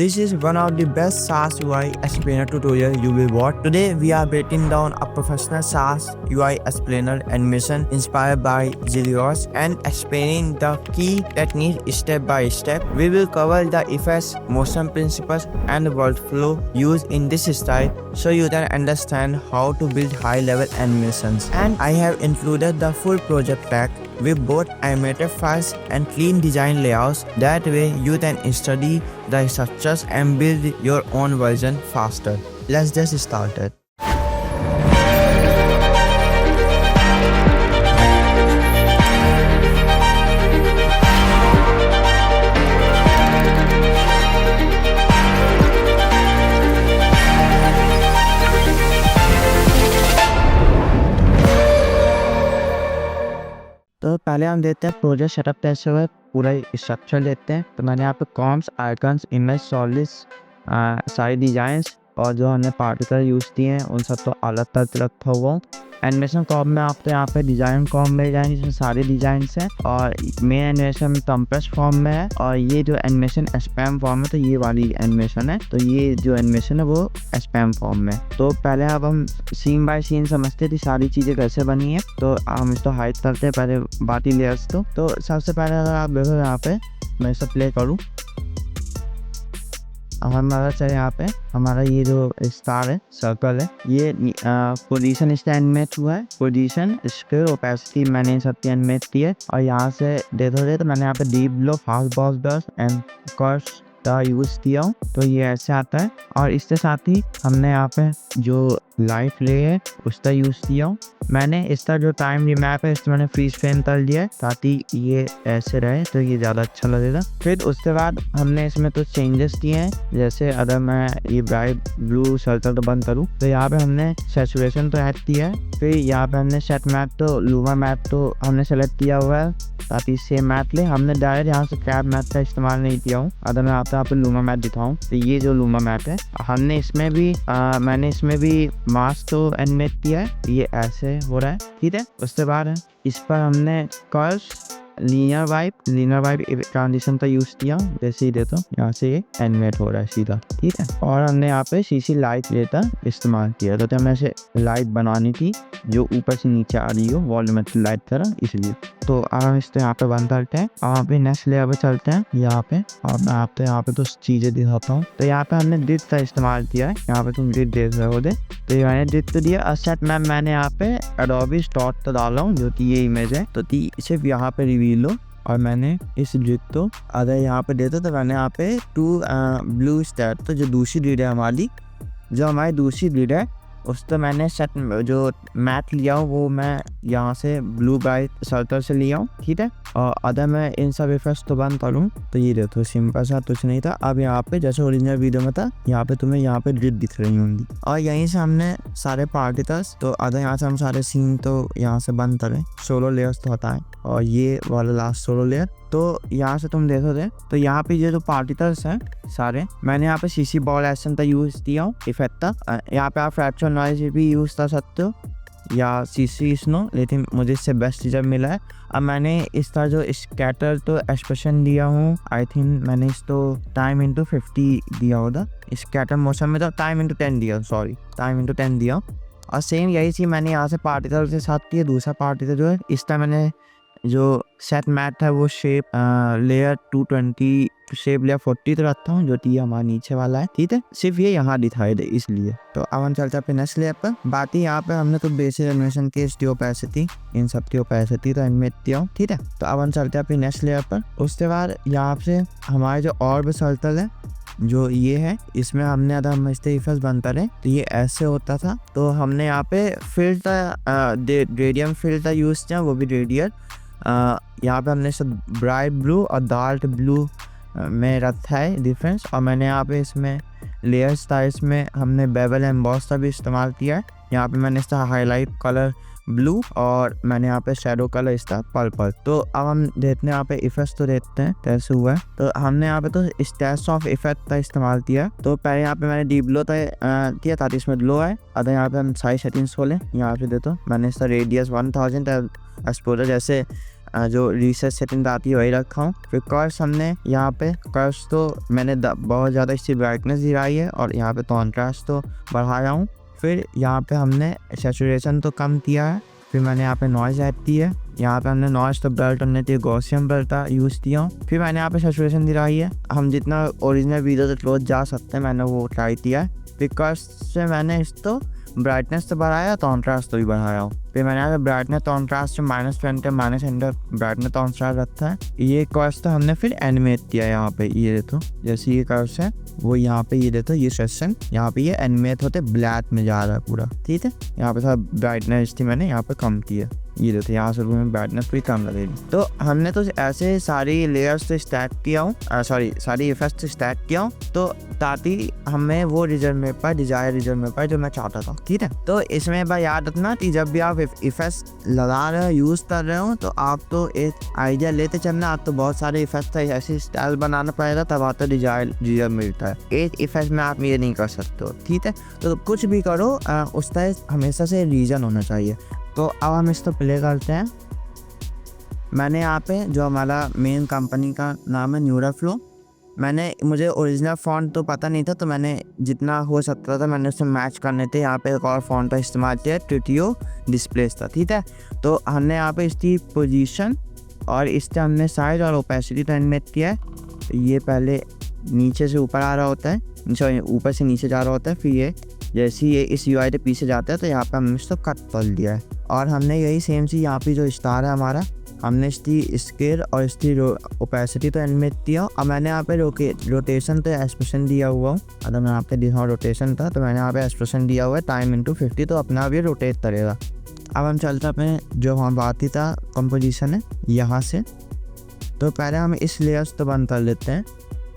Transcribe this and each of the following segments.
This is one of the best SaaS UI explainer tutorial you will watch. Today we are breaking down a professional SaaS UI explainer animation inspired by Zelios and explaining the key techniques step by step. We will cover the effects, motion principles and workflow used in this style so you can understand how to build high-level animations. And I have included the full project pack with both animated files and clean design layouts. That way you can study the structures and build your own version faster. Let's just start it. तो पहले हम देते हैं project setup कैसे हुआ, पूरा structure लेते हैं। तो मैंने यहाँ पे कॉम्स, आइकन्स, इमेज, सॉलिड्स, सारी डिजाइंस और जो हमने पार्टिकल यूज़ किए हैं उन सब तो अलग तरह रखा हुआ हूँ। एनिमेशन कॉम में आपको यहाँ पे डिज़ाइन कॉम मिल जाएंगे जिसमें सारे डिज़ाइंस हैं और मेन एनिमेशन कंप्रेस फॉर्म में है और ये जो एनिमेशन स्पैम फॉर्म है तो ये वाली एनिमेशन है। तो ये जो एनिमेशन है वो स्पैम फॉर्म में। तो पहले अब हम सीन बाय सीन समझते थे सारी चीज़ें कैसे बनी है। तो हम इसको हाइड करते हैं पहले बाकी लेयर्स। तो सबसे पहले अगर आप देखो यहाँ पे मैं इसे प्ले करूँ, हमारा चाहिए यहाँ पे हमारा ये जो स्टार है, सर्कल है, ये पोजीशन इसका एनिमेट हुआ है। पोजीशन, स्केल, ओपेसिटी मैंने इन सबकी एनिमेट की है। और यहाँ से देखोगे तो मैंने यहाँ पे deep blow, fast boss brush and curves का यूज़ किया हूँ। तो ये ऐसे आता है। और इसके साथ ही हमने यहाँ पे जो लाइट ले है उसका यूज़ किया हूँ। मैंने इसका जो टाइम रिमैप है इसमें मैंने फ्रीज फ्रेम कर लिया है ताकि ये ऐसे रहे तो ये ज़्यादा अच्छा लगेगा। फिर उसके बाद हमने इसमें तो चेंजेस किए हैं, जैसे अगर मैं ये ब्राइट ब्लू सर्कल तो बंद करूँ तो यहाँ पे हमने सैचुरेशन तो ऐड किया है। फिर यहाँ पे हमने सेट मैप तो लूमा मैप तो हमने सेलेक्ट किया हुआ है ताकि सेम मैप ले। हमने डायरेक्ट यहाँ से कैप मैप का इस्तेमाल नहीं किया हूँ। अगर मैं आपको लूमा मैप दिखाऊँ तो ये जो लूमा मैप है हमने इसमें भी मैंने इसमें भी मास्क तो एनिमेट किया है, ये ऐसे हो रहा है, ठीक है। उसके बाद इस पर हमने कर्व्स, लीनियर वाइप ट्रांजिशन का यूज़ किया, जैसे ही देता हूँ यहाँ से ये एनिमेट हो रहा है सीधा, ठीक है। और हमने यहाँ पे सीसी लाइट लेता इस्तेमाल किया। तो हमें ऐसे लाइट बनानी थी जो ऊपर से नीचे आ रही हो वॉल्यूमेट्रिक लाइट तरह, इसलिए। तो अब हम इसको यहाँ पे बंद करते हैं और यहाँ पे नेक्स्ट लेयर पे चलते हैं यहाँ पे। और मैं आपको यहाँ पे तो चीज़ें दिखाता हूँ। तो यहाँ पे हमने डिट का इस्तेमाल किया है, यहाँ पे तुम डिट देख रहे हो। तो ये मैंने डिट तो दिया। सेट मैप मैंने यहाँ पे एडोबी स्टॉक तो डाला हूँ जो कि ये इमेज है। तो सिर्फ यहाँ पे रिवील लो और मैंने इस डिट तो अगर यहाँ पे देता तो मैंने यहाँ पे टू ब्लू स्टार, तो जो दूसरी डिट है हमारी दूसरी डिट है उस तो मैंने सेट जो मैट लिया हूँ वो मैं यहाँ से ब्लू ब्राइट सर्कल से लिया हूँ, ठीक है। और अगर मैं इन सब इफेक्ट्स तो बंद करूँ तो ये देखो सिंपल सा कुछ नहीं था। अब यहाँ पे जैसे ओरिजिनल वीडियो में था यहाँ पे तुम्हें यहाँ पे डिट दिख रही होंगी। और यहीं से हमने सारे पार्टिकल्स तो अगर यहाँ से हम सारे सीन तो यहाँ से बंद करें, सोलो लेयर्स तो होता है और ये वाला लास्ट सोलो लेयर। तो यहाँ से तुम देखोगे तो यहाँ पे ये जो पार्टिकल्स हैं सारे मैंने यहाँ पे सीसी बॉल एक्शन का यूज़ किया हूँ इफेक्ट का। यहाँ पे आप फ्रैक्चर नॉइज भी यूज़ कर सकते हो या सीसी स्नो, लेकिन मुझे इससे बेस्ट रिजल्ट मिला है। अब मैंने इसका जो स्कैटर तो एक्सप्रेशन दिया हूँ, आई थिंक मैंने इसको टाइम इंटू 50 दिया होगा। स्कैटर मोशन में तो टाइम इंटू 10 दिया। और सेम यही चीज़ मैंने यहाँ से पार्टिकल के साथ किया। दूसरा पार्टिकल जो है इसका मैंने जो सेट मैट है वो शेप लेयर 220 शेप लेयर 40 तो रखता हूँ जो कि हमारा नीचे वाला है, ठीक है। सिर्फ ये यहाँ दिखाई दे इसलिए। तो अब हम चलते हैं अपने नेक्स्ट लेयर पर। बाकी यहाँ पे हमने तो बेसिक एनिमेशन के इसकी ओपेसिटी इन सब की ओपेसिटी तो एनिमेट किया हूँ, ठीक है। तो अब हम चलते हैं अपने नेक्स्ट लेयर पर। उसके बाद यहाँ से हमारे जो ऑर्ब सर्कल है जो ये है इसमें हमने अगर हम इसके इफेक्ट्स बंद करें तो ये ऐसे होता था। तो हमने यहाँ पे फिल्टर रेडियम फिल्टर यूज़ किया, वो भी रेडियल। यहाँ पे हमने सब ब्राइट ब्लू और डार्क ब्लू में रखा है डिफरेंस। और मैंने यहाँ पे इसमें लेयर स्टाइल्स में हमने बेवल एम्बॉस का भी इस्तेमाल किया है। यहाँ पे मैंने इसका हाईलाइट कलर ब्लू और मैंने यहाँ पे शेडो कलर इसका पर्पल। तो अब हम देखते हैं यहाँ पे इफेक्ट्स तो देखते हैं कैसे हुआ है। तो हमने यहाँ पे तो स्टैट्स ऑफ इफेक्ट का इस्तेमाल किया। तो पहले यहाँ पे मैंने डीप ब्लो किया ताकि इसमें ग्लो आए। अगर यहाँ पे हम सारी सेटिंग्स खोलें यहाँ पे देखो मैंने इसका रेडियस 1000 एक्सपोजर जैसे जो रीसेट सेटिंग आती है वही रखा हूँ। फिर कर्व्स हमने यहाँ पे कर्व्स तो मैंने बहुत ज़्यादा इसकी ब्राइटनेस गिराई है और यहाँ पे कॉन्ट्रास्ट तो बढ़ाया हूँ। फिर यहाँ पे हमने सैचुरेशन तो कम किया है। फिर मैंने यहाँ पे नॉइज़ ऐड की है। यहाँ पे हमने नॉइज़ तो ब्लर करने के लिए गॉसियन ब्लर का यूज़ किया हूँ। फिर मैंने यहाँ पे सैचुरेशन गिराई है। हम जितना ओरिजिनल वीडियो से क्लोज जा सकते हैं मैंने वो ट्राई किया है। फिर कर्व्स से मैंने इसको ब्राइटनेस तो बढ़ाया, कॉन्ट्रास्ट तो भी बढ़ाया हूँ। फिर मैंने यहाँ पे ब्राइटनेस कॉन्ट्रास्ट से -20 -100 ब्राइटनेस कॉन्ट्रास्ट रखा है। ये कर्व्स तो हमने फिर एनिमेट किया है। यहाँ पे ये देखो, जैसे ये कर्व्स है वो यहाँ पे ये देखो, ये सेक्शन यहाँ पे ये एनिमेट होते ब्लैक में जा रहा है पूरा, ठीक है। यहाँ पे थोड़ा ब्राइटनेस थी मैंने यहाँ पे कम की है, ये देखो यहाँ से में ब्राइटनेस पूरी कम लगेगी। तो हमने तो ऐसे सारी लेयर्स तो स्टैक किया हूँ, सारी इफेक्ट्स स्टैक किया हूँ, तो ताकि हमें वो रिजल्ट मिल पाए, डिजायर रिजल्ट मिल पाए जो मैं चाहता था, ठीक है। तो इसमें भाई याद रखना कि जब भी आप इफेक्ट्स लगा रहे हो, यूज़ कर रहे हो, तो आप तो एक आइडिया लेते चलना। आप तो बहुत सारे इफेक्ट्स ऐसी स्टाइल बनाना पड़ेगा तब आपको डिजायर रिजल्ट मिलता है। एक इफेक्ट में आप ये नहीं कर सकते हो, ठीक है। तो कुछ भी करो उसका हमेशा से रीजन होना चाहिए। तो अब हम इसको प्ले करते हैं। मैंने यहाँ पे जो हमारा मेन कंपनी का नाम है न्यूराफ्लो, मुझे ओरिजिनल फ़ॉन्ट तो पता नहीं था, तो मैंने जितना हो सकता था मैंने उससे मैच करने थे यहाँ पे एक और फ़ॉन्ट का इस्तेमाल किया, ट्यूटियो डिस्प्लेस था, ठीक है। तो हमने यहाँ पे इसकी पोजीशन और इससे हमने साइज और ओपेसिटी तो एनिमेट किया है। ये पहले नीचे से ऊपर आ रहा होता है, सॉरी ऊपर से नीचे जा रहा होता है। फिर ये जैसे ये इस UI के पीछे जाता है तो यहाँ पे हमने इसको कट कर दिया है। और हमने यही सेम चीज़ यहाँ पे जो स्टार है हमारा, हमने इसकी स्केल और इसकी ओपेसिटी तो एनिमेट किया। और मैंने यहाँ पे रोटेशन तो एक्सप्रेशन दिया हुआ हूँ। अगर मैं यहाँ पे दिखा रोटेशन था तो मैंने यहाँ पे एक्सप्रेशन दिया हुआ है टाइम × 50, तो अपना भी रोटेट करेगा। अब हम चलते अपने जो वहाँ बात ही था कंपोजिशन है यहाँ से। तो पहले हम इस लेयर्स तो बंद कर लेते हैं,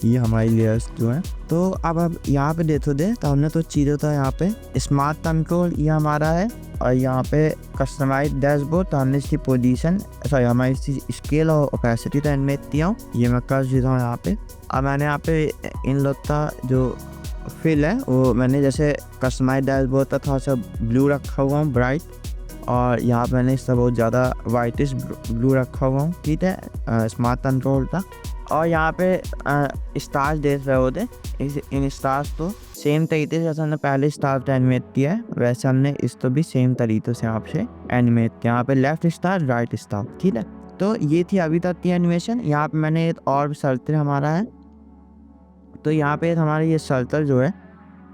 ये हमारी लेयर्स जो है। तो अब यहाँ पे देखो तो हमने तो चीज़ों था यहाँ पे स्मार्ट कंट्रोल ये हमारा है, और यहाँ पे कस्टमाइज डैशबोर्ड तो हमने इसकी पोजीशन हमारी इसकी स्केल और ओपेसिटी तो एनिमेट किया हूँ। ये मैं कर देता हूँ यहाँ पे। अब मैंने यहाँ पे इन लोग का जो फिल है वो मैंने जैसे कस्टमाइज डैशबोर्ड का थोड़ा सा ब्लू रखा हुआ हूँ ब्राइट, और यहाँ पे मैंने इसका बहुत ज़्यादा वाइटिश ब्लू रखा हुआ हूँ, ठीक है, स्मार्ट कंट्रोल था। और यहाँ पे स्टार्स देख रहे होते, इन स्टार्स तो सेम तरीके से जैसे हमने पहले स्टार एनिमेट किया है वैसे हमने इसको भी सेम तरीके से आपसे एनिमेट किया। यहाँ पे लेफ्ट स्टार राइट स्टार, ठीक है। तो ये थी अभी तक की एनिमेशन। यहाँ पे मैंने एक और सर्कल हमारा है, तो यहाँ पे हमारा ये सर्कल जो है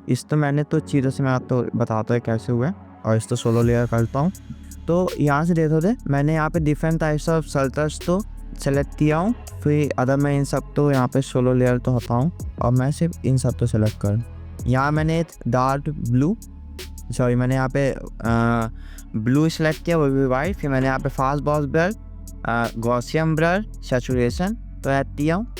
इस तो मैंने तो चीज़ों से मैं आपको बताता है कैसे हुआ है, और इस तो सोलो लेयर करता हूँ। तो यहाँ से देखो मैंने यहाँ पे डिफरेंट टाइप्स ऑफ सर्कल्स तो सेलेक्ट किया हूँ। फिर अगर मैं इन सब तो यहाँ पे सोलो लेयर तो हटाऊँ और मैं सिर्फ इन सब तो सेलेक्ट करूँ। यहाँ मैंने डार्क ब्लू, सॉरी मैंने यहाँ पे ब्लू सेलेक्ट किया, वो भी वाइट। फिर मैंने यहाँ पे fast boss blur, Gaussian blur, saturation तो ऐड किया हूँ।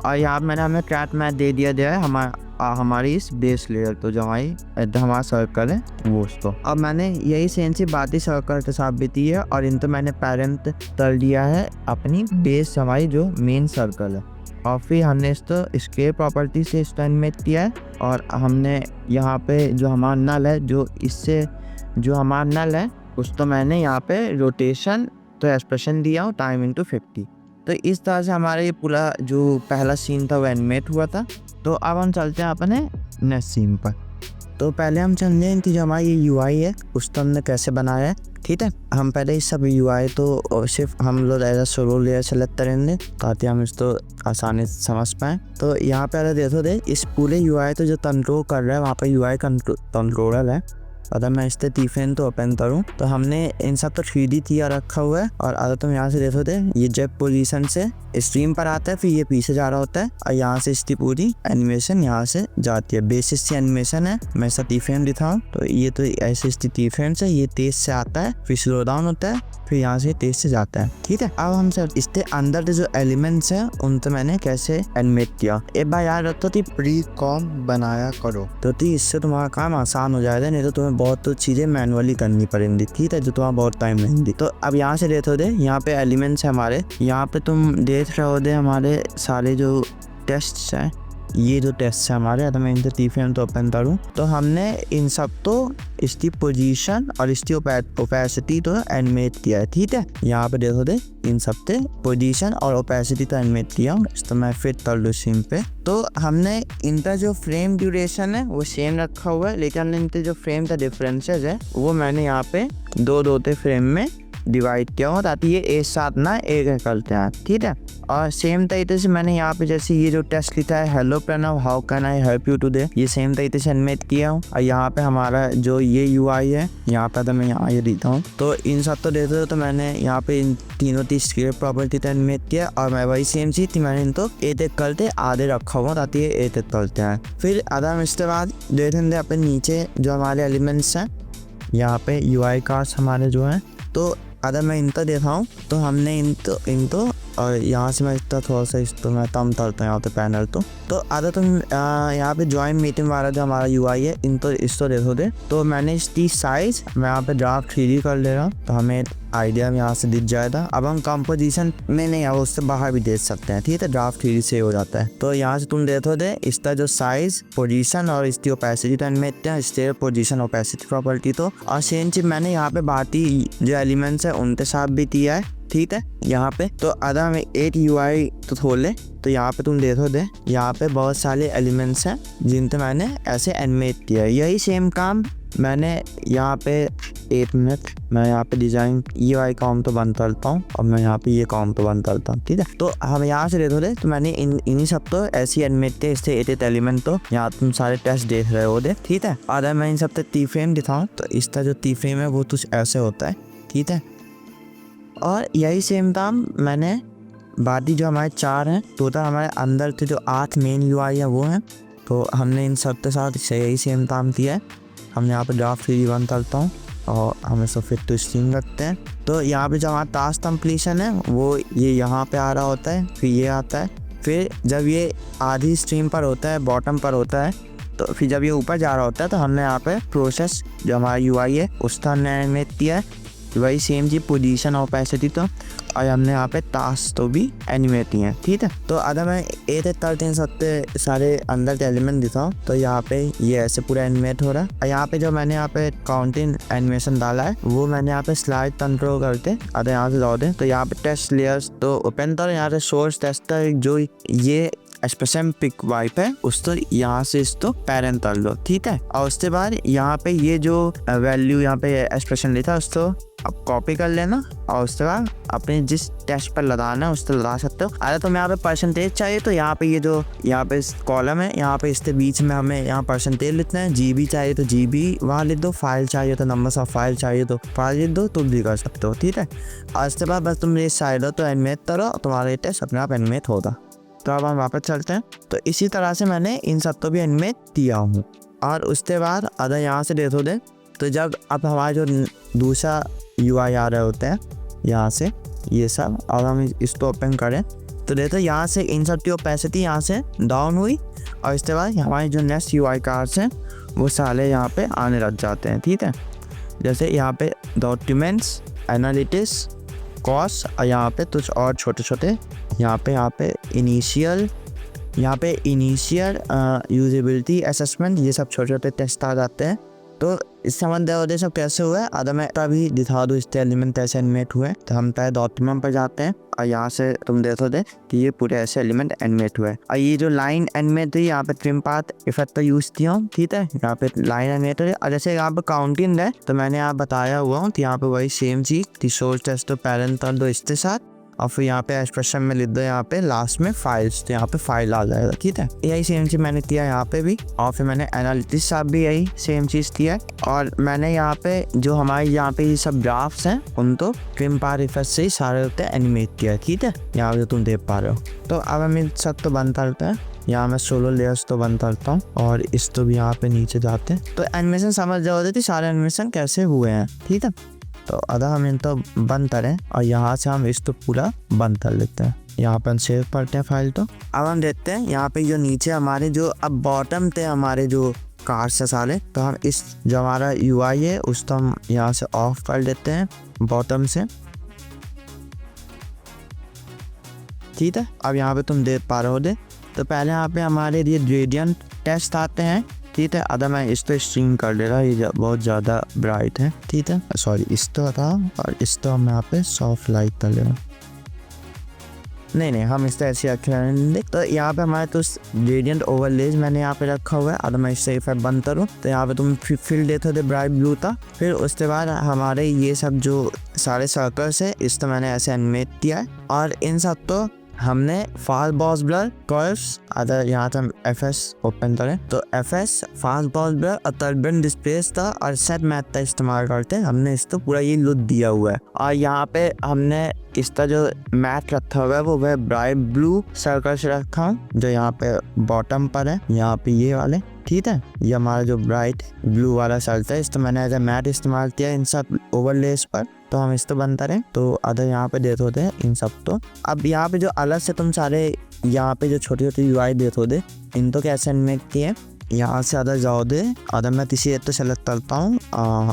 और यहाँ मैंने हमें ट्रैक मैच दे दिया है हमारी इस बेस लेयर तो जो हमारा सर्कल है वो उसको। अब मैंने यही सेम सी बात ही सर्कल के साथ भी दी है, और इन तो मैंने पेरेंट कर दिया है अपनी बेस हमारी जो मेन सर्कल है। और फिर हमने इसको स्केल प्रॉपर्टी से एनिमेट किया है, और हमने यहाँ पे जो हमारा नल है जो इससे जो हमारा नल है उसको मैंने यहाँ पे रोटेशन तो एक्सप्रेशन दिया हूँ टाइम × 50। तो इस तरह से हमारा ये पूरा जो पहला सीन था वो एनिमेट हुआ था। तो अब हम चलते हैं अपने नेक्स्ट सीन पर। तो पहले हम चलते हैं कि जो हमारी ये UI है उसको हमने कैसे बनाया है, ठीक है। हम पहले इस सब UI तो सिर्फ हम लोग एज सोलो लेयर सेलेक्ट करेंगे ताकि हम इसको आसानी से समझ पाएँ। तो यहाँ पे अगर देखो इस पूरे UI तो जो कंट्रोल कर रहा है वहाँ पर UI कंट्रोलर है। अगर मैं इससे डिफेंट तो ओपन करूँ तो हमने इन सब तो 3D किया रखा हुआ है। और अगर तुम यहाँ से देखो ये जब पोजीशन से स्ट्रीम पर आता है फिर ये पीछे जा रहा होता है, और यहाँ से इसकी पूरी एनिमेशन यहाँ से जाती है। बेसिस से एनिमेशन है, मैं इसका डिफेंट दिखाऊँ तो ये तो ऐसे इसकी डिफेंस है, ये तेज से आता है फिर स्लो डाउन होता है फिर यहाँ से तेज से जाता है, ठीक है। अब हम सर इसके अंदर जो एलिमेंट्स हैं उन तो मैंने कैसे एनिमेट किया। एक बार याद रखो कि प्री कॉम बनाया करो तो इससे तुम्हारा काम आसान हो जाएगा, नहीं तो तुम्हें बहुत तो चीज़ें मैनुअली करनी पड़ेंगी, ठीक है, जो तुम्हारा बहुत टाइम लेंगी। तो अब यहाँ से देखो यहाँ पे एलिमेंट्स है हमारे, यहाँ पे तुम देख रहे हो हमारे सारे जो टेस्ट्स हैं ये जो टेस्ट है हमारे, अगर मैं इन टी फ्रेम तो ओपन करूँ तो हमने इन सब तो इसकी पोजीशन और इसकी ओपेसिटी तो एनिमेट किया है। ठीक है, यहाँ पे देखो दे इन सब पे पोजीशन और ओपेसिटी तो एनिमेट किया हूँ। तो मैं फिट कर लूँ सीन पे, तो हमने इनका जो फ्रेम ड्यूरेशन है वो सेम रखा हुआ है, लेकिन इनके जो फ्रेम का डिफरेंसेस है वो मैंने यहाँ पे दो फ्रेम में डिवाइड किया हो, ताकि ये एक साथ ना एक करते हैं। ठीक है, और सेम तरीके से मैंने यहाँ पे जैसे ये जो टेस्ट लिखा है hello Pranav how can I help you today, ये सेम तरीके से एनिमेट किया हूँ। और यहाँ पे हमारा जो ये यूआई है, यहाँ पे तो मैं यहाँ ये देता हूँ, तो इन सब तो देते हो, तो मैंने यहाँ पे इन तीनों की स्केल प्रॉपर्टी तो एनिमेट किया। और मैं वही सेम चीज थी, मैंने इनको एक करते आधे रखा हुआ ताकि ये एक करते हैं। फिर आधा इसके बाद देखेंगे अपने नीचे जो हमारे एलिमेंट्स हैं, यहाँ पे यूआई कार्ड्स हमारे जो हैं, तो अगर मैं इनको देखा हूँ तो हमने इनको और यहाँ से मैं इतना थोड़ा सा इस तो मैं कम करता हूँ यहाँ पे पैनल। तो अगर तुम यहाँ पे ज्वाइन मीटिंग वाला जो हमारा यूआई है इनको इसको देखो दे, तो मैंने इसकी साइज मैं यहाँ पे ड्राफ्ट 3D कर ले रहा हूँ, तो हमें आइडिया में यहाँ से दिख जाएगा। अब हम कंपोजिशन में नहीं है, उससे बाहर भी देख सकते हैं। ठीक है, ड्राफ्ट 3D से हो जाता है। तो यहाँ से तुम देखो दे इसका जो साइज, पोजीशन और इसकी ओपेसिटी तो एनिमेट है, इसके पोजीशन ओपेसिटी प्रॉपर्टी तो, और सेम चीज मैंने यहाँ पे बाकी जो एलिमेंट्स है उनके साथ भी किया है। ठीक है, यहाँ पे तो अगर हमें एक यूआई तो खोले तो यहाँ पे तुम देखो दे यहाँ पे बहुत सारे एलिमेंट्स हैं जिनसे मैंने ऐसे एनिमेट किया है। यही सेम काम मैंने यहाँ पे 1 मिनट मैं यहाँ पे डिजाइन यूआई कॉम तो बंद करता हूँ और मैं यहाँ पे ये कॉम तो बंद करता हूँ। ठीक है, तो हम यहाँ से देखो दे, तो मैंने इन्हीं सब तो ऐसी एनिमेट किया, इससे 8 एलिमेंट तो यहाँ तुम सारे टेस्ट देख रहे हो दे। ठीक है, अगर मैं इन सब पे टी फ्रेम दिखाऊँ तो इसका जो टी फ्रेम है वो कुछ ऐसे होता है। ठीक है, और यही सेम काम मैंने बाकी जो हमारे 4 हैं टोटल हमारे अंदर के जो 8 मेन यूआई है वो हैं, तो हमने इन सब के साथ यही सेम काम किया है। हम यहाँ पे ड्राफ्ट 3D बंद करता हूँ और हम इसको फिट टू स्ट्रीम रखते हैं। तो यहाँ पे जो हमारा टास्क कंप्लीशन है वो ये यहाँ पे आ रहा होता है, फिर ये आता है, फिर जब ये आधी स्ट्रीम पर होता है, बॉटम पर होता है, तो फिर जब ये ऊपर जा रहा होता है तो हमने यहाँ पे प्रोसेस जो हमारा यूआई है उसका हमने एनिमेट किया है। वही सेम जी पोजीशन और ओपेसिटी तो, और हमने यहाँ पे टास्क तो भी एनिमेट किए हैं। ठीक है, तो अगर मैं एक करते हैं सबसे सारे अंदर के एलिमेंट दिखाऊँ तो यहाँ पे ये ऐसे पूरा एनिमेट हो रहा है। और यहाँ पे जो मैंने यहाँ पे काउंटिंग एनिमेशन डाला है वो मैंने यहाँ पे स्लाइड कंट्रोल करते अगर यहाँ से जाओ दें तो यहाँ पे टेस्ट लेयर्स तो ओपन करो, यहाँ से सोर्स टेस्टर जो ये एक्सप्रेशन पिक वाइप है उसको यहाँ से इसको पेरेंट कर लो। ठीक है, और उसके बाद यहाँ पे ये जो वैल्यू यहाँ पे एक्सप्रेशन लिखा है उसको आप कॉपी कर लेना और उसके बाद अपने जिस टेस्ट पर लगाना है उसको लगा सकते हो। अगर तुम्हें यहाँ पे परसेंटेज चाहिए तो यहाँ पे ये जो यहाँ पे कॉलम है यहाँ पे इसके बीच में हमें यहाँ परसेंटेज लिखना है। GB चाहिए तो GB वहाँ लिख दो, फाइल चाहिए तो नंबर ऑफ फाइल चाहिए तो फाइल लिख दो, तुम भी कर सकते हो। ठीक है, और उसके बाद बस तुम ये साइड तो एनिमेट करो, तुम्हारा टेस्ट अपने आप एनिमेट होगा। तो अब हम वापस चलते हैं। तो इसी तरह से मैंने इन सब को भी एनिमेट किया हूँ। और उसके बाद अगर यहाँ से देखो दे तो जब अब हमारा जो दूसरा यूआई आ रहे होते हैं यहाँ से ये सब, और हम इसको ओपन करें तो देखो यहाँ से इन सब की ओपेसिटी यहाँ से डाउन हुई, और इसके बाद हमारे जो नेक्स्ट यूआई कार्ड्स हैं वो सारे यहाँ पे आने लग जाते हैं। ठीक है, जैसे यहाँ पे डॉक्यूमेंट्स, एनालिटिक्स, कॉस्ट, और यहाँ पे कुछ और छोटे छोटे यहाँ पे इनिशियल यूजेबिलिटी असेसमेंट, ये सब छोटे छोटे टेस्ट आ जाते हैं। तो इस समझ सब कैसे हुआ है अगर मैं अभी दिखा दूँ इसके एलिमेंट कैसे एनिमेट हुए। तो हम पहले डॉक्यूमेंट पर जाते हैं और यहाँ से तुम देखो दे कि ये पूरे ऐसे एलिमेंट एनिमेट हुए। और ये जो लाइन एनिमेट हुई यहाँ पे ट्रिम पाथ इफेक्ट का यूज़ किया हूँ। ठीक है, यहाँ पे लाइन एनिमेट हुई, और जैसे यहाँ पे काउंटिंग है तो मैंने यहाँ बताया हुआ हूँ तो यहाँ पे वही सेम चीज सोर्स टेस्ट तो पेरेंट कर दो इसके साथ, और फिर यहाँ पे एक्सप्रेशन में लिख दो यहाँ पे लास्ट में फाइल्स, तो यहाँ पे फाइल आ जाएगा। ठीक है, यही सेम चीज मैंने किया यहाँ पे भी, और फिर मैंने एनालिटिक्स साथ भी यही सेम चीज किया है। और मैंने यहाँ पे जो हमारे यहाँ पे ये सब ग्राफ्स हैं उनको ट्रिम पाथ इफेक्ट से ही सारे होते एनिमेट किया। ठीक है, यहाँ पे तुम देख पा रहे हो। तो अब हम इन सब तो बंद करते हैं, यहाँ मैं सोलो लेयर्स तो बंद करता हूँ और इस तो भी यहाँ पे नीचे जाते हैं। तो एनिमेशन समझ जाओगे कि सारे एनिमेशन कैसे हुए हैं। ठीक है, तो अगर हम इन तो बंद करें और यहाँ से हम इस तो पूरा बंद कर लेते हैं। यहाँ पर सेव करते हैं फाइल। तो अब हम देखते हैं यहाँ पे जो नीचे हमारे जो अब बॉटम थे हमारे जो कार्ड्स है सारे, तो हम इस जो हमारा यूआई है उसको हम यहाँ से ऑफ कर देते हैं बॉटम से। ठीक है, अब यहाँ पे तुम देख पा रहे हो तो पहले यहाँ पे हमारे ये ग्रेडियंट टेस्ट आते हैं, ठीक है। अगर मैं इस तो स्ट्रिंग कर ले रहा, ये बहुत ज़्यादा ब्राइट है, ठीक है। सॉरी, इस तो था और इस तो हम यहाँ पे सॉफ्ट लाइट कर ले रहा हूँ। नहीं, हम इससे ऐसे रख रहे हैं। तो यहाँ पे हमारे तो ग्रेडियंट ओवरलेज मैंने यहाँ पे रखा हुआ है। अगर मैं इससे इफेक्ट बंद करूँ तो यहाँ पे तुम फिल देते थे ब्राइट ब्लू था। फिर उसके बाद हमारे ये सब जो सारे सर्कल्स है इस तो मैंने ऐसे एनिमेट किया है, और इन सब तो हमने फास्ट बॉस ब्लर कर्व्स, अगर यहाँ से हम FS ओपन करें तो FS फास्ट बॉस ब्लर और टर्बुलेंट डिस्प्लेस था और सेट मैथ का इस्तेमाल करते हैं हमने इस तो पूरा ये लुक दिया हुआ है। और यहाँ पे हमने इसका जो मैथ रखा हुआ है वो वह ब्राइट ब्लू सर्कल से रखा, जो यहाँ पे बॉटम पर है, यहाँ पे ये वाले, ठीक है। ये हमारा जो ब्राइट ब्लू वाला सर्कल है इस तो मैंने एज ए मैथ इस्तेमाल किया इन सब ओवरलेस पर। तो हम इस तो बनता रहे तो अदर यहाँ पे देते होते हैं इन सब। तो अब यहाँ पे जो अलग से तुम सारे यहाँ पे जो छोटी छोटी UI देते होते, इन तो कैसे एनिमेट किए, यहाँ से अदर जाओ दे। अदर मैं किसी एक तो सेलेक्ट करता हूँ,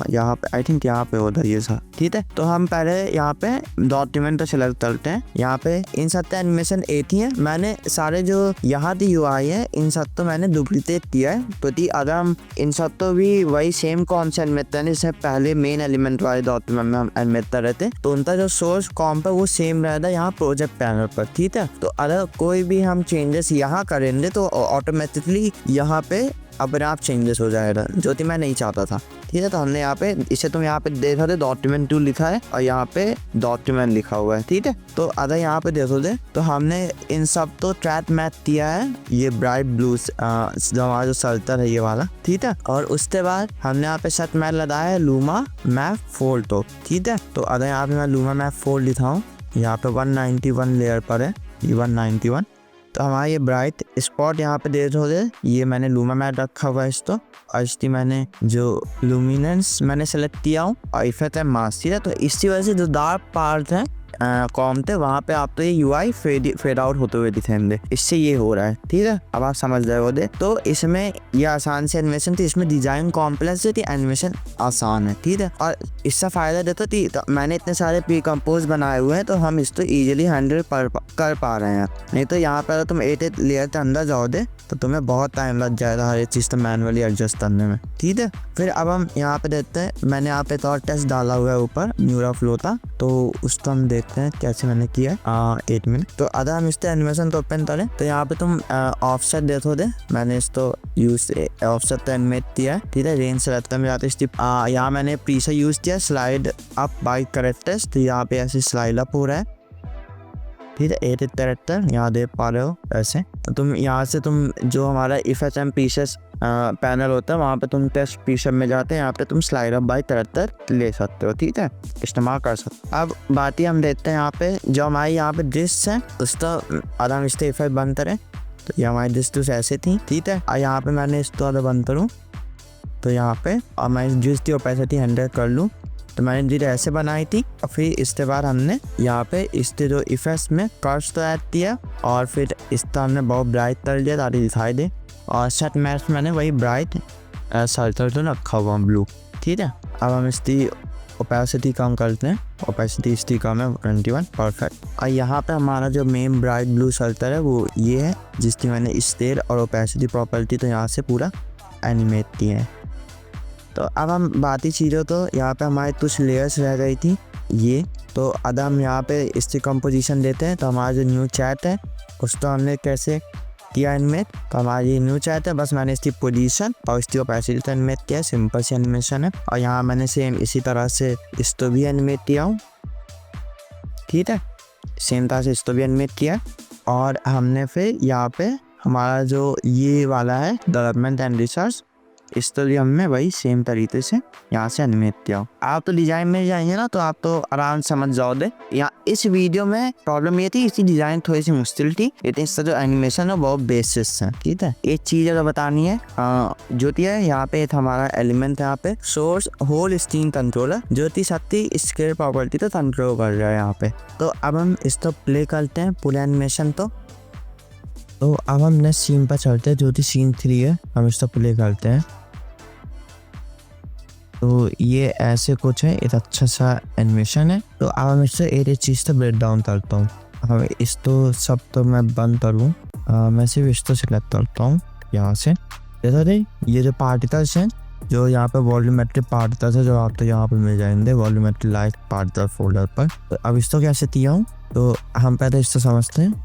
यहाँ पे आई थिंक यहाँ पे होता है ये सब, ठीक है। तो हम पहले यहाँ पे डॉक्यूमेंट तो सेलेक्ट करते हैं। यहाँ पे इन सब का एनिमेशन एक ही है। मैंने सारे जो यहाँ की UI है इन सब तो मैंने डुप्लीकेट किया है, तो अगर हम इन सब तो भी वही सेम कौन से एनिमेट है जैसे पहले मेन एलिमेंट वाले डॉक्यूमेंट में हम एनिमेट कर रहे थे, तो उनका जो सोर्स कॉम्प है वो सेम रहता है यहाँ प्रोजेक्ट पैनल पर, ठीक है। तो अगर कोई भी हम चेंजेस यहाँ करेंगे तो ऑटोमेटिकली यहाँ पे अपने आप चेंजेस हो जाएगा, जो कि मैं नहीं चाहता था, ठीक है। तो हमने यहाँ पे इसे तुम यहाँ पे देखो दे डॉक्यूमेंट 2 लिखा है और यहाँ पे डॉक्यूमेंट लिखा हुआ है, ठीक है। तो अगर यहाँ पे देखो दे तो हमने इन सब तो ट्रैक मैथ किया है, ये ब्राइट ब्लू जो हमारा जो सर्कल है ये वाला, ठीक है। और उसके बाद हमने यहाँ पे सेट मैथ लगाया है लूमा मैथ 4 तो, ठीक है। तो अगर यहाँ पे मैं लूमा मैथ 4 लिखा हूँ, यहाँ पे 191 लेयर पर है, ये 191। तो हमारा ये ब्राइट स्पॉट यहाँ पे देख रहे हो, ये मैंने लूमा मैट रखा हुआ है इसको, और इसकी मैंने जो लुमिनेंस मैंने सेलेक्ट किया हूँ और इफेक्ट है मास्क, है। तो इसी वजह से जो डार्क पार्ट है कॉम थे वहाँ पे आप तो ये UI फेड आउट होते हुए दिखेंगे, इससे ये हो रहा है, ठीक है। अब आप समझ रहे हो दे। तो इसमें ये आसान से एनिमेशन थी, इसमें डिजाइन कॉम्प्लेक्स थी, एनिमेशन आसान है, ठीक है। और इससे फायदा देता थी तो मैंने इतने सारे प्री कंपोज बनाए हुए हैं तो हम इसको इजीली हैंडल कर पा रहे हैं। नहीं तो यहाँ पर तुम 8 लेयर के अंदर जाओ दे तो तुम्हें बहुत टाइम लग जाएगा हर एक चीज़ तो मैनुअली एडजस्ट करने में, ठीक है। फिर अब हम यहाँ पे देखते हैं, मैंने यहाँ पे तो और टेस्ट डाला हुआ है ऊपर न्यूरा फ्लो था, तो उसको हम देखते हैं कैसे मैंने किया 8 मिनट। तो अगर हम इससे एनिमेशन तो ओपन करें तो यहाँ पे तुम ऑफसेट देखो दे, मैंने इसको यूज ऑफसेट तो एनिमेट किया है, ठीक है। रेंज से रहता है मेरा यहाँ मैंने प्रीसेट यूज किया स्लाइड अप बाय करेक्टर्स, तो यहाँ पे ऐसे स्लाइड अप हो रहा है, ठीक है। 8 कैरेक्टर यहाँ देख पा रहे हो ऐसे। तो तुम यहाँ से तुम जो हमारा FHM पीसेस पैनल होता है वहाँ पे तुम टेस्ट पीसेस में जाते हैं, यहाँ पे तुम स्लाइड अप बाय कैरेक्टर ले सकते हो, ठीक है, इस्तेमाल कर सकते हो। अब बात ही हम देखते हैं यहाँ पे जो हमारी यहाँ पे डिस्क है उसका अगर हम इससे इफेक्ट बंद करें तो ये हमारी डिस्क तो ऐसे थी, ठीक है। और यहाँ पे मैंने इसको अगर बंद करूँ तो यहाँ पे और मैं डिस्क की ओपेसिटी 100 कर लूँ तो मैंने डिस्क ऐसे बनाई थी। और फिर इसके बाद हमने यहाँ पे इसके जो इफेक्ट्स में कर्व्स तो ऐड किया और फिर इसका हमने बहुत ब्राइट कर दिया ताकि दिखाई दे, और सेट मैथ मैंने वही ब्राइट सर्कल तो रखा हुआ ब्लू, ठीक है। अब हम इसकी ओपेसिटी कम करते हैं, ओपेसिटी इसकी कम है 21, परफेक्ट। और यहाँ पे हमारा जो मेन ब्राइट ब्लू सर्कल है वो ये है जिसकी मैंने स्केल और ओपेसिटी प्रॉपर्टी तो यहाँ से पूरा एनिमेट की है। तो अब हम बात ही चीज़ों तो यहाँ पे हमारे कुछ लेयर्स रह गई थी ये, तो अब हम यहाँ पे इसकी कंपोजिशन देते हैं। तो हमारा जो न्यू चैट है उसको हमने कैसे किया एनिमेट, तो हमारी न्यू चैट है, बस मैंने इसकी पोजीशन और इसकी ओपेसिटी एनिमेट किया, सिंपल सी एनिमेशन है। और यहाँ मैंने सेम इसी तरह से इसको भी एनिमेट किया हूँ, ठीक है, सेम तरह से इसको भी एनिमेट किया। और हमने फिर यहाँ पे हमारा जो ये वाला है डेवलपमेंट एंड रिसर्च इस तो हमने वही सेम तरीके से यहाँ से एनिमेट किया। आप तो डिज़ाइन में जाएंगे ना तो आप तो आराम समझ जाओगे। यहाँ इस वीडियो में प्रॉब्लम ये थी, इसकी डिज़ाइन थोड़ी सी मुश्किल थी, लेकिन इसका जो एनिमेशन है बहुत बेसिस है, ठीक है। एक चीज़ अगर बतानी है जो कि है यहाँ पे हमारा एलिमेंट है यहाँ पे सोर्स होल स्क्रीन कंट्रोलर जो कि सत्ती स्केल प्रॉपर्टी तो कंट्रोल कर रहा है यहाँ पे। तो अब हम इसको प्ले करते हैं पूरा एनिमेशन। तो अब हम नेक्स्ट सीन पर चलते हैं जो कि सीन 3 है, हम इसको प्ले करते हैं। तो ये ऐसे कुछ है, एक अच्छा सा एनिमेशन है। तो अब हम इससे एक चीज़ तो ब्रेक डाउन करता हूँ। हम इस तो सब तो मैं बंद करूँ, मैं सिर्फ इसको सिलेक्ट करता हूँ यहाँ से। जैसा नहीं, ये जो पार्टिकल्स हैं जो यहाँ पे वॉल्यूमेट्रिक पार्टिकल्स है जो आपको यहाँ पे मिल जाएंगे वॉल्यूमेट्रिक लाइट पार्टिकल फोल्डर पर। तो अब इसको कैसे दिया हूँ, तो हम पहले इसको समझते हैं।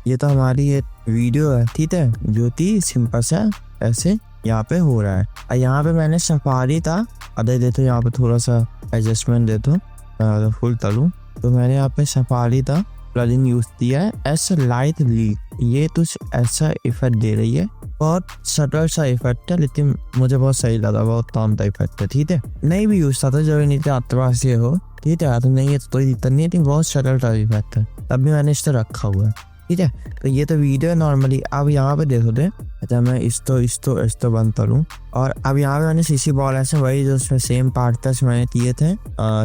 ये तो हमारी एक वीडियो है, ठीक है, जो कि सिंपल सा ऐसे यहाँ पे हो रहा है। और यहाँ पे मैंने सफारी था, अदर देते यहाँ पे थोड़ा सा एडजस्टमेंट दे दो फुल करूँ, तो मैंने यहाँ पे सफारी था प्लगइन यूज किया है ऐसा लाइट लीक। ये कुछ ऐसा इफेक्ट दे रही है, बहुत सटल सा इफेक्ट है, लेकिन मुझे बहुत सही लगा, बहुत काम का इफेक्ट है, ठीक है। नहीं भी यूज था तो जब नहीं आपके पास ये हो, ठीक है, तो नहीं है तो कोई दिक्कत नहीं है, लेकिन बहुत सटल सा इफेक्ट है, तब भी मैंने इसको रखा हुआ है, ठीक है। तो ये तो वीडियो है नॉर्मली। अब यहाँ पे देखो दे, अच्छा मैं इस्तो बंद करूँ, और अब यहाँ पे मैंने सीसी बॉल एक्शन वही जो उसमें सेम पार्टिकल्स मैंने दिए थे,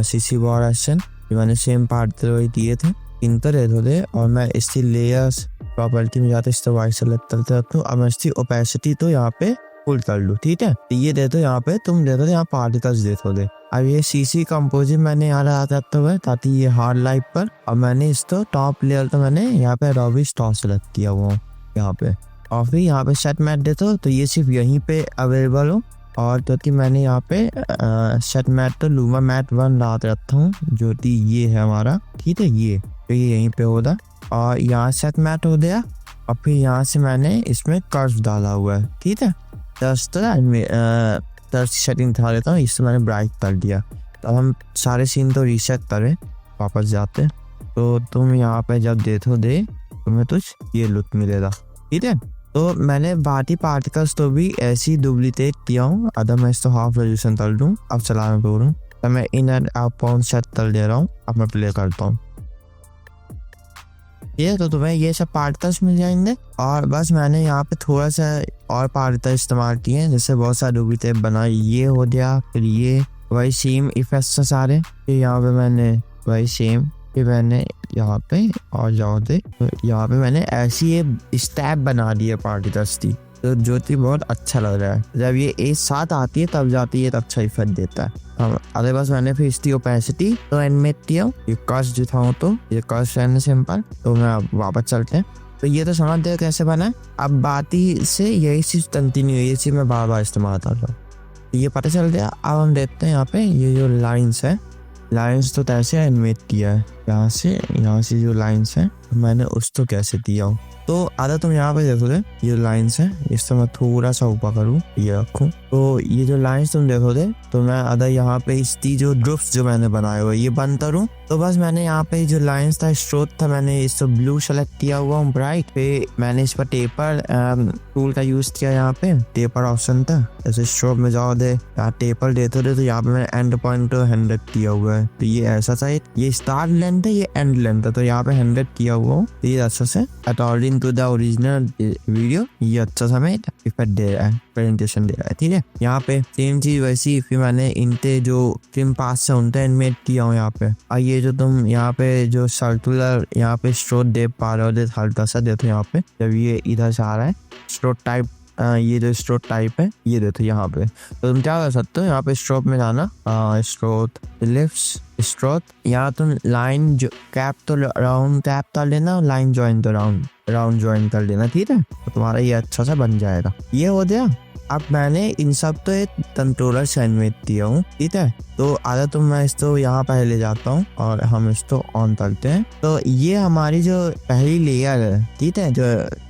सीसी बॉल एक्शन मैंने सेम पार्टिकल वही दिए थे, इनको देखो दे। और मैं इसकी लेयर्स प्रॉपर्टी में जाते इसको वाइट सेलेक्ट करते रहता हूँ। अब मैं इसकी ओपेसिटी तो यहाँ पे फुल कर लूँ, ठीक है। तो ये दे दो यहाँ पे, तुम दे दो यहाँ पार्टिकल्स दे दो दे। अब ये सीसी कंपोजिट मैंने यहाँ लगा देता हुआ है ताकि ये हार्ड लाइट पर, और मैंने इसको टॉप लेयर तो मैंने यहाँ पे रॉबी स्टॉक सेलेक्ट किया हुआ हूँ यहाँ पे, और फिर यहाँ पे सेट मैट दे दो, तो ये सिर्फ यहीं पे अवेलेबल हो। और क्योंकि मैंने यहाँ पे सेट मैट तो लूमा मैट 1 डाल रखा हूँ जो कि ये है हमारा, ठीक है, ये तो ये यहीं पे होगा। और यहाँ सेट मैट हो गया, और फिर यहाँ से मैंने इसमें कर्व डाला हुआ है, ठीक है। दस सेटिंग था लेता हूँ, इससे मैंने ब्राइट कर दिया। तो हम सारे सीन तो रीसेट करें, वापस जाते, तो तुम यहाँ पे जब देखो दे तुम्हें कुछ ये लुक मिलेगा, ठीक है। तो मैंने बाकी पार्टिकल्स तो भी ऐसी डुप्लीकेट किया हूँ, अगर मैं इसको हाफ रेजोल्यूशन कर दूँ, अब चलाने बोलूँ तो मैं in and out point set कर दे रहा हूँ। अब मैं प्ले करता हूँ, ये तो तुम्हें ये सब पार्टिकल्स मिल जाएंगे। और बस मैंने यहाँ पे थोड़ा सा और पार्टिकल इस्तेमाल किए हैं, जैसे बहुत सारे डुप्लीकेट बनाए, ये हो गया, फिर ये वही सेम इफेक्ट्स सारे, फिर यहाँ पे मैंने वही सेम, फिर मैंने यहाँ पे और जाओ दे, तो यहाँ पे मैंने ऐसी ये स्टैप बना दी है पार्टिकल्स की, तो जो कि बहुत अच्छा लग रहा है। जब ये एक साथ आती है तब जाती है, तो अच्छा इफेक्ट देता है। अरे बस मैंने फिर इसकी ओपेसिटी तो एनिमेट किया, ये कर्व जो था तो ये कर्व है सिंपल। तो मैं अब वापस चलते हैं, तो ये तो समझ दे कैसे बना है। अब बाती से यही चीज कंटिन्यू, ये चीज मैं बार बार इस्तेमाल कर रहा हूँ, ये पता चल गया। अब हम देखते हैं यहाँ पे ये जो लाइन्स है, लाइन्स तो कैसे एनिमेट किया है, यहाँ से जो लाइन्स है मैंने उसको कैसे दिया हूँ। तो आधा तुम यहाँ पे देखोगे ये लाइन्स है, इससे मैं थोड़ा सा ऊपर करूँ, ये रखूँ, तो ये जो लाइन्स तुम देखोगे, तो मैं आधा यहाँ पे इसकी जो ग्रुप्स जो मैंने बनाए हुए ये बंद करूँ। तो बस मैंने यहाँ पे जो लाइन्स था स्ट्रोक था, मैंने इसको ब्लू सेलेक्ट किया हुआ हूँ ब्राइट पे, मैंने इस पर टेपर टूल का यूज किया, यहाँ पे टेपर ऑप्शन था, जैसे स्ट्रोक में जाओ दे यहाँ टेपर देते थे, तो यहाँ पे मैंने एंड पॉइंट 100 किया हुआ है। तो ये ऐसा था, ये स्टार्ट लेंथ है, ये एंड लेंथ है, तो यहाँ पे 100 किया हुआ हूँ। ये अच्छा से according to the original video ये अच्छा सा हमें इफेक्ट दे रहा है, प्रेजेंटेशन दे रहा है, ठीक है। यहाँ पे सेम चीज वैसी फिर मैंने इनके जो ट्रिम पास से उनते एनिमेट किया हूँ यहाँ पे। और ये जो तुम यहाँ पे जो सर्कुलर यहाँ पे स्ट्रोक दे पा रहे हो, हल्का सा देखो यहाँ पे, जब ये इधर से आ रहा है स्ट्रोक टाइप, ये जो स्ट्रोक टाइप है ये देखो यहाँ पे। तो तुम क्या कर सकते हो, यहाँ पे स्ट्रोक में जाना, स्ट्रोक लिफ्ट स्ट्रोक, यहाँ तुम लाइन जो कैप तो राउंड कैप कर लेना, लाइन ज्वाइन तो राउंड ज्वाइन कर लेना, ठीक है। तो तुम्हारा ये अच्छा सा बन जाएगा। ये हो गया। अब मैंने इन सब तो एक कंट्रोलर से एनिमेट दिया हूँ, ठीक है। तो आधा तो मैं इसको यहाँ पहले जाता हूँ और हम इसको ऑन करते हैं। तो ये हमारी जो पहली लेयर है, ठीक है, जो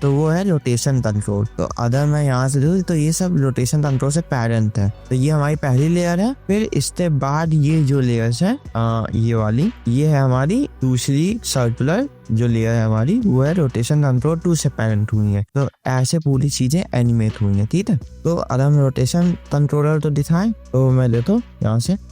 तो वो है रोटेशन कंट्रोल। तो अगर मैं यहाँ से दूँ तो ये सब रोटेशन कंट्रोल से पेरेंट है। तो ये हमारी पहली लेयर है। फिर इसके बाद ये जो लेयर्स है ये वाली, ये है हमारी दूसरी सर्कुलर जो लेयर है हमारी, वो है रोटेशन कंट्रोल 2 से पेरेंट हुई है। तो ऐसे पूरी चीजें एनिमेट हुई है, ठीक है। तो अगर हम रोटेशन कंट्रोलर तो दिखाएं, तो मैं देता हूँ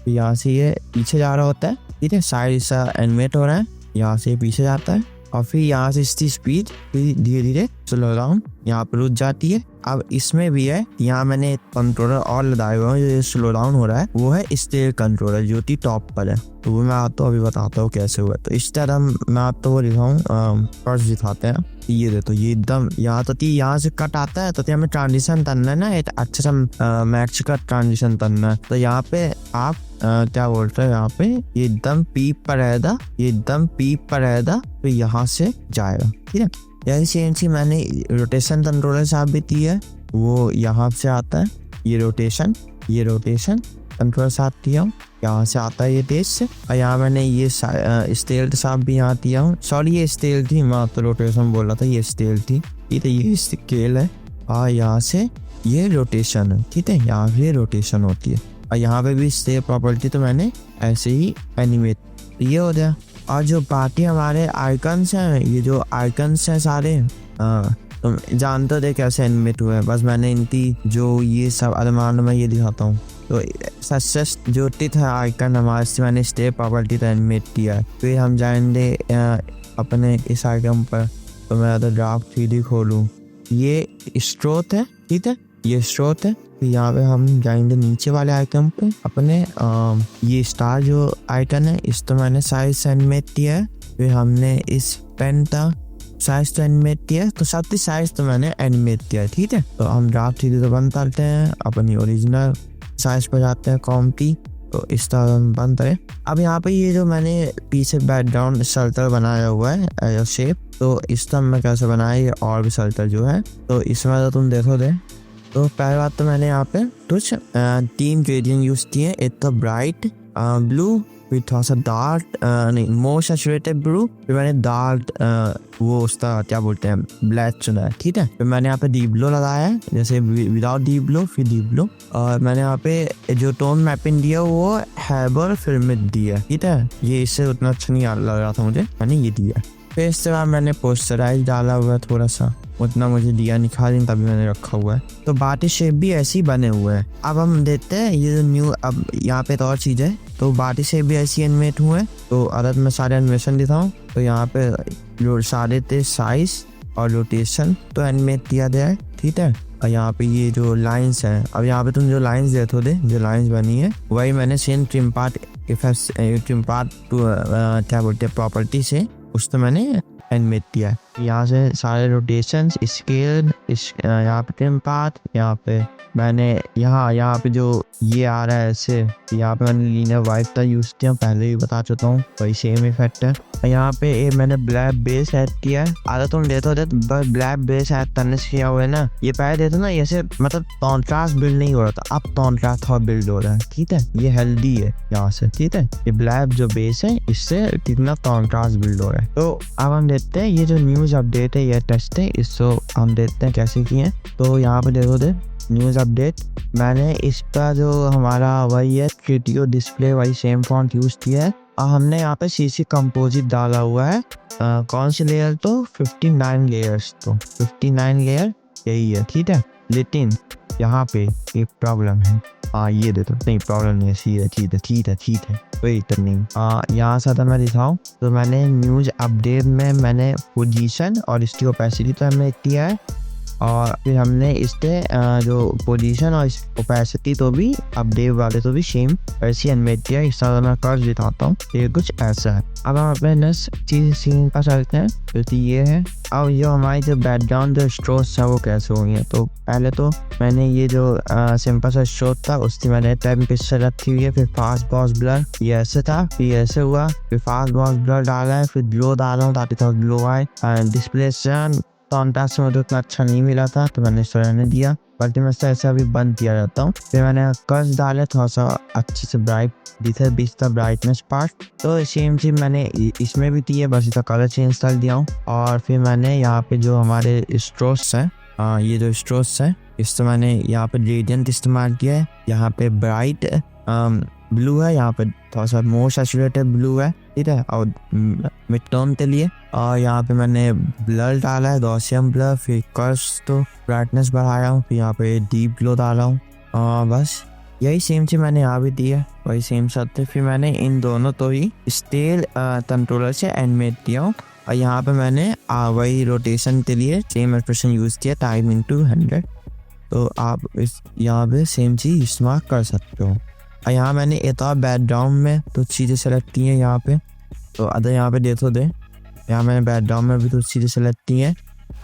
यहाँ से ये पीछे जा रहा होता है, ठीक है, साइड सा एनिमेट हो रहा है, यहाँ से पीछे जाता है, और फिर यहाँ से इसकी स्पीड फिर धीरे धीरे स्लो डाउन यहाँ पर रुक जाती है। अब इसमें भी है, यहाँ मैंने कंट्रोलर और लगाए हुए हैं, जो स्लो डाउन हो रहा है वो है स्टेयर कंट्रोलर जो कि टॉप पर है। तो वो मैं आपको अभी बताता हूँ कैसे हुआ। तो इस तरह मैं आपको वो दिखाऊँ, फर्स्ट दिखाते हैं। ये देखो ये एकदम यहाँ तो यहाँ से कट आता है, तो हमें ट्रांजिशन करना है ना, एक अच्छा सा मैक्स का ट्रांजिशन करना है। तो यहाँ पे आप क्या बोलते हैं, यहाँ पे ये एकदम पीप पर रहेगा, ये एकदम पीप पर रहेगा, तो यहाँ से जाएगा, ठीक है। यही सेम चीज मैंने रोटेशन कंट्रोलर साहब भी दी है, वो यहाँ से आता है ये रोटेशन कंट्रोलर साहब दिया हूँ, यहाँ से आता है ये देश से। और यहाँ मैंने ये स्टेल साहब भी यहाँ दिया हूँ, सॉरी ये स्टेल थी, मैं तो रोटेशन बोल रहा था, ये स्टेल थी, ठीक है। ये स्केल है और यहाँ से ये रोटेशन है, ठीक है, यहाँ पे रोटेशन होती है। और यहाँ पे भी स्टे प्रॉपर्टी तो मैंने ऐसे ही एनिमेट, ये हो गया। और जो बाकी हमारे आइकन्स हैं, ये जो आइकन्स हैं सारे, तुम जानते थे कैसे एनिमेट हुए हैं, बस मैंने इनकी जो ये सब अरमान में ये दिखाता हूँ। तो सच जो टिथ है आइकन हमारे से मैंने स्टे प्रॉपर्टी तो एनिमेट किया है। फिर हम जाएंगे अपने इस आइकन पर, तो मैं अगर ड्राफ्ट 3D खोलूँ, ये स्रोत है, ठीक है, ये स्रोत है। फिर यहाँ पे हम जाएंगे नीचे वाले आइकन पे अपने, ये स्टार जो आइकन है इस तो मैंने साइज एनिमेट किया है। फिर हमने इस पेन का साइज तो एनिमेट किया है, तो सबकी साइज तो मैंने एनिमेट किया है, ठीक है। तो हम ड्राफ्ट 3D तो बंद करते हैं, अपनी ओरिजिनल साइज पर जाते हैं कॉम की, तो इस तरह हम बंद करें। अब यहाँ पे ये जो मैंने पीछे बैकग्राउंड सर्कल बनाया हुआ है शेप, तो इस तरह मैं कैसे बनाया ये और भी सर्कल जो है, तो इसमें तो तुम देखोगे। तो पहली बात तो मैंने यहाँ पे कुछ 3 ग्रेडियंट यूज किए, एक तो ब्राइट ब्लू, फिर थोड़ा सा डार्क नहीं मोर सैचुरेटेड ब्लू, फिर मैंने डार्क वो उसका क्या बोलते हैं ब्लैक चुना है, ठीक है। फिर मैंने यहाँ पे डीप ब्लो लगाया है, जैसे विदाउट डीप ब्लो फिर डीप ब्लो, और मैंने यहाँ पे जो टोन मैपिंग दिया वो हैबर फिल्म दिया, ठीक है। ये इससे उतना अच्छा नहीं लग रहा था मुझे, मैंने ये दिया। फिर इसके बाद मैंने पोस्टराइज डाला हुआ है थोड़ा सा, उतना मुझे दिया नहीं, खा तभी मैंने रखा हुआ है। तो बाटी शेप भी ऐसे ही बने हुए हैं। अब हम देखते हैं ये जो न्यू, अब यहाँ पे तो और चीज़ है, तो बाटी शेप भी ऐसी एनिमेट हुए हैं। तो अगर मैं सारे एनिमेशन दिखाऊँ तो यहाँ पे जो सारे थे साइज और रोटेशन तो एनिमेट किया गया है, ठीक है। और यहाँ पे ये जो लाइंस हैं, अब यहाँ पे तुम जो लाइंस देखो दे, जो लाइंस बनी है वही मैंने सेम ट्रिम पार्ट क्या बोलते हैं प्रॉपर्टी से उस तो मैंने एनिमेट किया है। यहाँ से सारे रोटेशन स्केल, यहाँ पे ट्रिम पाथ, यहाँ पे मैंने यहाँ पे जो ये आ रहा है ऐसे, यहाँ पे मैंने लीनियर वाइप का यूज किया, पहले भी बता चुका हूँ, वही सेम इफेक्ट है। यहाँ पे मैंने ब्लैक बेस ऐड किया है। अगर तुम देते हो बस ब्लैक बेस ऐड करने से किया हुआ है ना, ये पहले देते ना ऐसे मतलब कॉन्ट्रास्ट बिल्ड नहीं हो रहा था, अब कॉन्ट्रास्ट थोड़ा बिल्ड हो रहा है, ठीक है। ये हेल्दी है यहाँ से, ठीक है। ये ब्लैक जो बेस है इससे कितना कॉन्ट्रास्ट बिल्ड हो रहा है। तो अब हम देखते हैं ये जो न्यूज अपडेट है, ये टेस्ट है, इसको हम देखते हैं कैसे किए। तो यहाँ पे देखो दे न्यूज़ अपडेट, मैंने इसका जो हमारा वही है क्रिटियो डिस्प्ले वही सेम फॉन्ट यूज़ किया है, और हमने यहाँ पे सीसी कंपोजिट डाला हुआ है। कौन सी लेयर, तो 59 लेयर्स, तो 59 लेयर यही है, ठीक है। लेकिन यहाँ पे एक प्रॉब्लम है, ये देखो, नहीं प्रॉब्लम नहीं है, ठीक है कोई दिक्कत नहीं। यहाँ से मैं दिखाऊँ तो मैंने न्यूज़ अपडेट में मैंने पोजीशन और इसकी ओपेसिटी तो हमने किया है, और फिर हमने इसके जो पोजीशन और इस ओपेसिटी तो भी अपडेट वाले तो भी सेम ऐसी एनिमेट किया। इस तरह मैं कर दिखाता हूँ, ये कुछ ऐसा है। अब हम अपने नेक्स्ट चीज सीन पर चलते हैं, तो ये है। अब जो हमारी जो बैकग्राउंड जो स्ट्रोक्स है वो कैसे होंगे, तो पहले तो मैंने ये जो सिंपल सा स्ट्रोक था उसकी मैंने 10 पिक्सल रखी हुई है। फिर फास्ट बॉक्स ब्लर ये ऐसे था, फिर ऐसे हुआ, फिर फास्ट बॉक्स ब्लर डाला है, फिर ग्लो डाला हूँ ताकि थोड़ा ग्लो आए। डिस्प्ले कॉन्ट्रास्ट में तो उतना अच्छा नहीं मिला था, तो मैंने इस ने दिया, बल्कि मैं ऐसा अभी बंद किया जाता हूँ। फिर मैंने कर्स डाले थोड़ा सा अच्छे से ब्राइट दिखे, 20 का ब्राइटनेस पार्ट, तो सेम चीज मैंने इसमें भी दी है, बस इसका कलर चेंज कर दिया हूँ। और फिर मैंने यहाँ पे जो हमारे स्ट्रोक्स हैं, ये जो स्ट्रोक्स हैं इस तो मैंने यहाँ पे ग्रेडियंट इस्तेमाल किया है। यहाँ पे ब्राइट ब्लू है, यहाँ पे थोड़ा सा मोर सैचुरेटेड ब्लू है, ठीक है, और मिड टोन के लिए। और यहाँ पे मैंने ब्लर डाला है, गॉसियन ब्लर, फिर कर्व्स तो ब्राइटनेस बढ़ाया हूँ, फिर यहाँ पे डीप ग्लो डाला हूँ, बस यही सेम चीज मैंने यहाँ भी दी है, वही सेम साथ। फिर मैंने इन दोनों तो ही स्टेल कंट्रोलर से एनिमेट किया हूँ, और यहाँ पे मैंने वही रोटेशन के लिए सेम एक्सप्रेशन यूज किया, टाइम इनटू 100। तो आप इस यहाँ पे सेम चीज इस्तेमाल कर सकते हो। और यहाँ मैंने एक और बैकग्राउंड में तो चीज़ें सेलेक्ट की हैं यहाँ पे, तो अगर यहाँ पे देखो दे, यहाँ मैंने बैकग्राउंड में भी तो चीज़ें सेलेक्ट की हैं।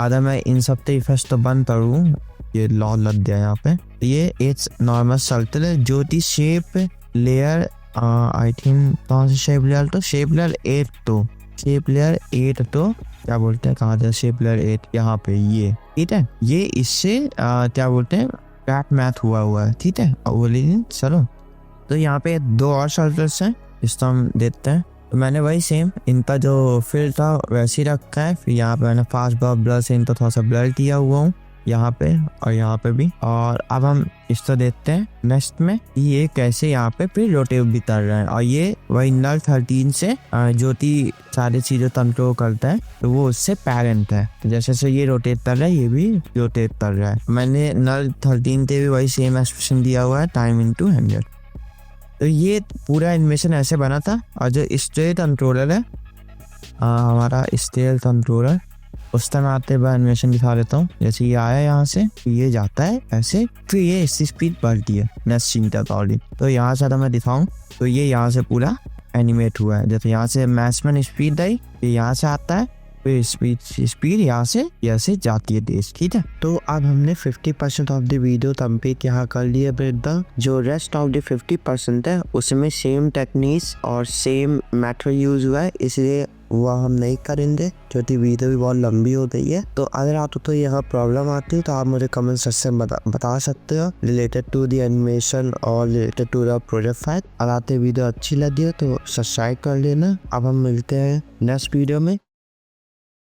अगर मैं इन सब के इफेक्ट्स तो बंद करूँ, ये लॉ लग गया यहाँ पे, तो ये एक नॉर्मल सर्कल है जो कि शेप लेयर आई थिंक कौन सी शेप लेयर, तो शेप लेयर 8 तो क्या बोलते हैं, कहाँ था शेप ब्लर 8, यहाँ पे ये, ठीक है। ये इससे क्या बोलते हैं ट्रैक मैथ हुआ है, ठीक है। और बोलिए चलो, तो यहाँ पे 2 और सॉल्वर्स हैं, इसको हम देखते हैं। तो मैंने वही सेम इनका जो फिल था वैसे ही रखा है। फिर यहाँ पे मैंने फास्ट ब्लर से इनको थोड़ा सा ब्लर किया हुआ हूँ यहाँ पे और यहाँ पे भी। और अब हम इसको देखते हैं नेक्स्ट में ये कैसे यहाँ पे फिर रोटेट भी कर रहे हैं। और ये वही नल 13 से जो कि सारी चीजों कंट्रोल करता है, तो वो उससे पेरेंट है। तो जैसे से ये रोटेट कर रहा है ये भी रोटेट कर रहा है। मैंने नल 13 पे भी वही सेम एक्सप्रेशन दिया हुआ है, टाइम इनटू 100। तो ये पूरा एनिमेशन ऐसे बना था। और जो स्टेट कंट्रोलर है हमारा स्टेट कंट्रोलर, उस टाइम आते हुए एनिमेशन दिखा देता हूँ। जैसे ये आया यहाँ से, ये जाता है ऐसे, फिर ये इसकी स्पीड बढ़ती है नेक्स्ट सीन तक ऑलरेडी। तो यहाँ से मैं दिखाऊँ तो ये यहाँ से पूरा एनिमेट हुआ है। जैसे यहाँ से मैक्सिमम स्पीड आई, ये यहाँ से आता है, फिर स्पीड यहाँ से जाती है तेज, ठीक है। तो अब हमने 50% ऑफ द वीडियो कंप्लीट यहाँ कर लिया ब्रेकडाउन। जो रेस्ट ऑफ द 50% है उसमें सेम टेक्निक्स और सेम मेथड यूज हुआ है, इसलिए वह हम नहीं करेंगे क्योंकि वीडियो भी बहुत लंबी हो गई है। तो अगर आपको तो यहाँ प्रॉब्लम आती है तो आप मुझे कमेंट सेक्शन में बता सकते हो रिलेटेड टू द एनिमेशन और related to the project file. अगर आपको वीडियो अच्छी लगी हो तो सब्सक्राइब कर लेना। अब हम मिलते हैं नेक्स्ट वीडियो में।